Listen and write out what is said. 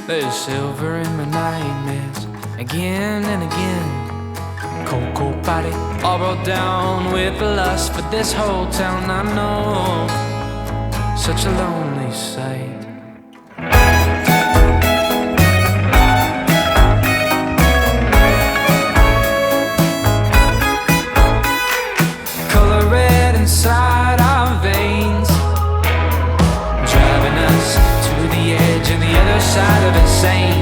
There's silver in my nightmares again and again. Cold, cold body, all brought down with lust for this whole town. I know, such a lonely sight. Color red inside our veins, driving us to the edge and the other side of insane.